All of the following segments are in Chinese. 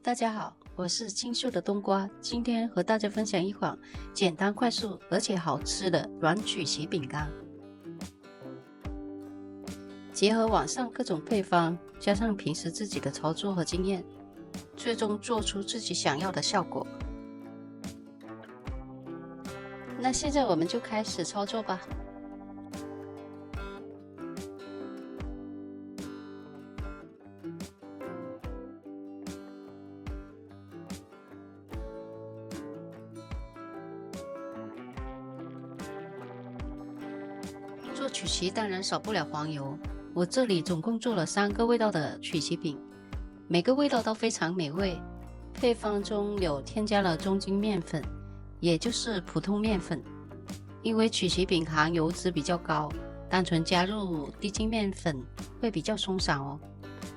大家好，我是清秀的冬瓜，今天和大家分享一款简单快速而且好吃的软曲奇饼干。结合网上各种配方，加上平时自己的操作和经验，最终做出自己想要的效果。那现在我们就开始操作吧。做曲奇当然少不了黄油，我这里总共做了3个味道的曲奇饼，每个味道都非常美味。配方中有添加了中筋面粉，也就是普通面粉，因为曲奇饼含油脂比较高，单纯加入低筋面粉会比较松散哦，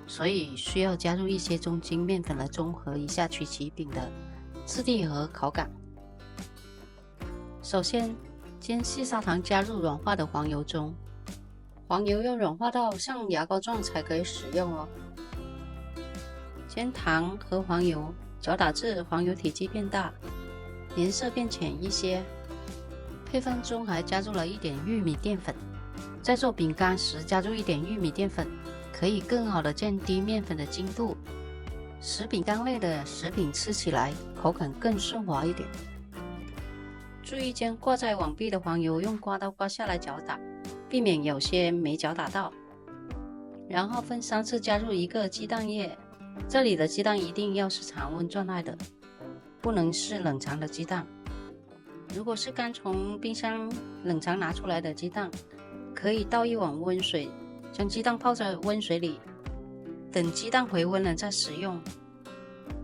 所以需要加入一些中筋面粉来中和一下曲奇饼的质地和口感。首先将细砂糖加入软化的黄油中，黄油要软化到像牙膏状才可以使用哦。将糖和黄油搅打至黄油体积变大，颜色变浅一些。配方中还加入了一点玉米淀粉，在做饼干时加入一点玉米淀粉，可以更好的降低面粉的筋度，使饼干类的食品吃起来口感更顺滑一点。注意将挂在网壁的黄油用刮刀刮下来搅打，避免有些没搅打到。然后分3次加入1个鸡蛋液，这里的鸡蛋一定要是常温状态的，不能是冷藏的鸡蛋。如果是刚从冰箱冷藏拿出来的鸡蛋，可以倒1碗温水，将鸡蛋泡在温水里，等鸡蛋回温了再使用。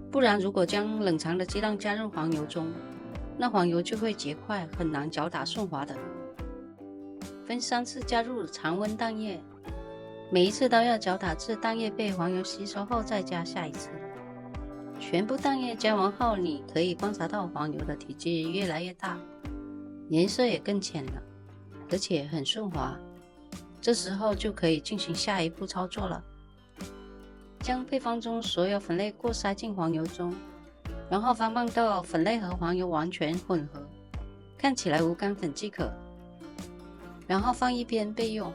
不然如果将冷藏的鸡蛋加入黄油中，那黄油就会结块，很难搅打顺滑的。分3次加入常温蛋液，每一次都要搅打至蛋液被黄油吸收后再加下一次。全部蛋液加完后，你可以观察到黄油的体积越来越大，颜色也更浅了，而且很顺滑。这时候就可以进行下一步操作了。将配方中所有粉类过筛进黄油中，然后翻拌到粉类和黄油完全混合，看起来无干粉即可，然后放一边备用。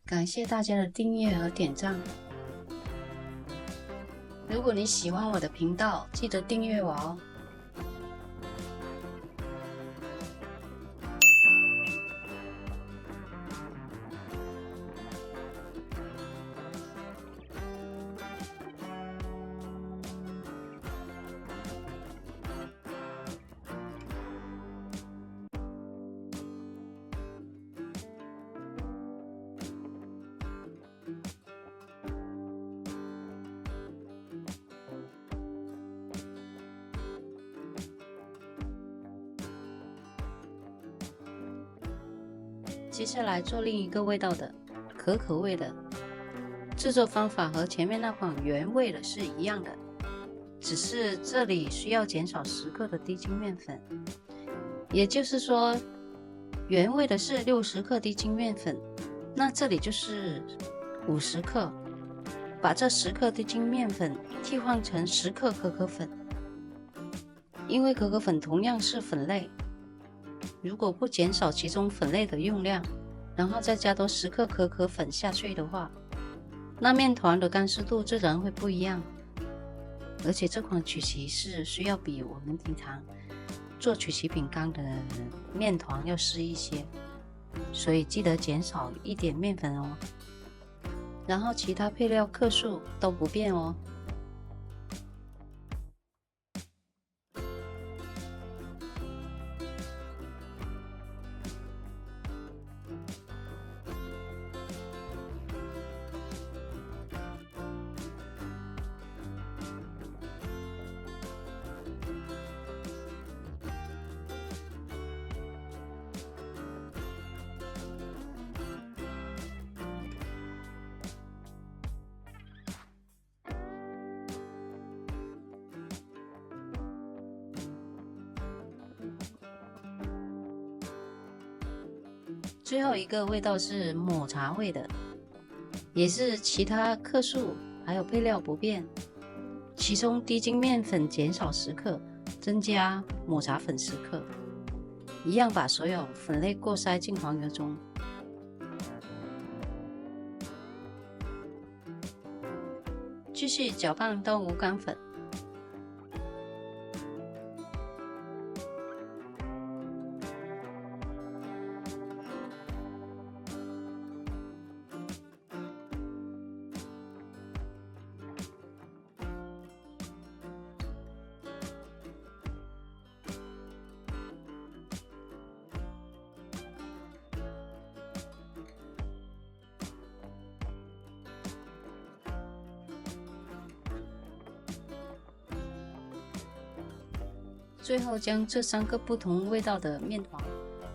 感谢大家的订阅和点赞。如果你喜欢我的频道，记得订阅我哦。接下来做另一个味道的可可味的，制作方法和前面那款原味的是一样的，只是这里需要减少10克的低筋面粉，也就是说原味的是60克低筋面粉，那这里就是50克，把这10克低筋面粉替换成10克可可粉，因为可可粉同样是粉类，如果不减少其中粉类的用量，然后再加多10克可可粉下去的话，那面团的干湿度自然会不一样。而且这款曲奇是需要比我们平常做曲奇饼干的面团要湿一些，所以记得减少一点面粉哦。然后其他配料克数都不变哦。最后一个味道是抹茶味的，也是其他克数还有配料不变，其中低筋面粉减少10克，增加抹茶粉10克，一样把所有粉类过筛进黄油中。继续搅拌到无干粉。最后将这3个不同味道的面团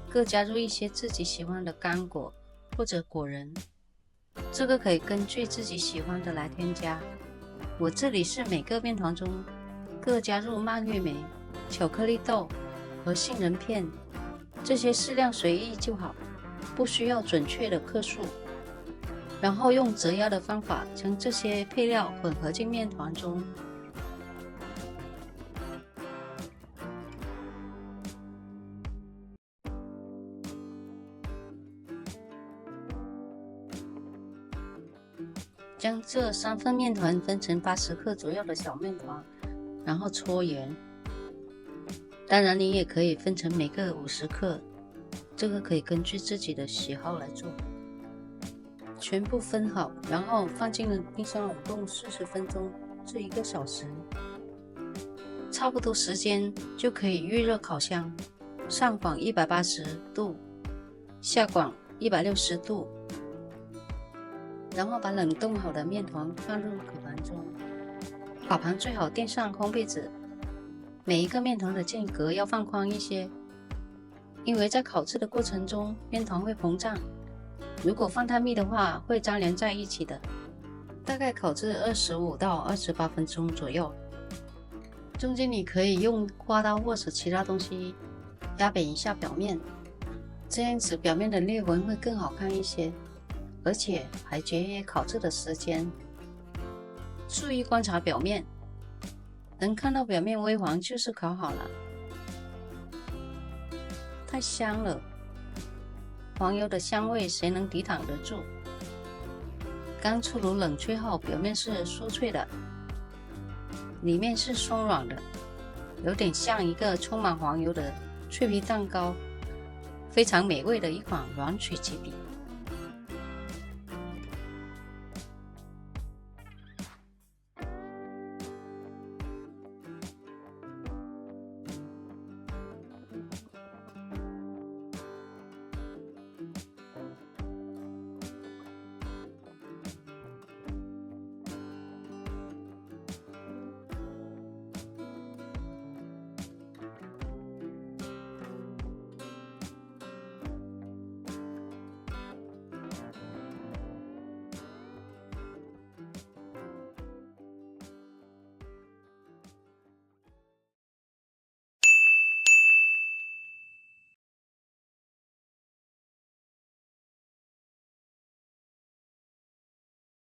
各加入一些自己喜欢的干果或者果仁，这个可以根据自己喜欢的来添加。我这里是每个面团中各加入蔓越莓、巧克力豆和杏仁片，这些适量随意就好，不需要准确的克数。然后用折压的方法将这些配料混合进面团中。将这3份面团分成80克左右的小面团，然后搓圆。当然你也可以分成每个50克，这个可以根据自己的喜好来做。全部分好，然后放进冰箱冷冻40分钟至1个小时，差不多时间就可以预热烤箱，上广180度，下广160度。然后把冷冻好的面团放入烤盘中，烤盘最好垫上烘焙纸，每一个面团的间隔要放宽一些，因为在烤制的过程中面团会膨胀，如果放太密的话会粘连在一起的。大概烤制25到28分钟左右，中间你可以用刮刀或者其他东西压扁一下表面，这样子表面的裂纹会更好看一些，而且还节约烤制的时间。注意观察表面，能看到表面微黄就是烤好了。太香了，黄油的香味谁能抵挡得住？刚出炉冷却后，表面是酥脆的，里面是松软的，有点像一个充满黄油的脆皮蛋糕，非常美味的一款软曲奇饼。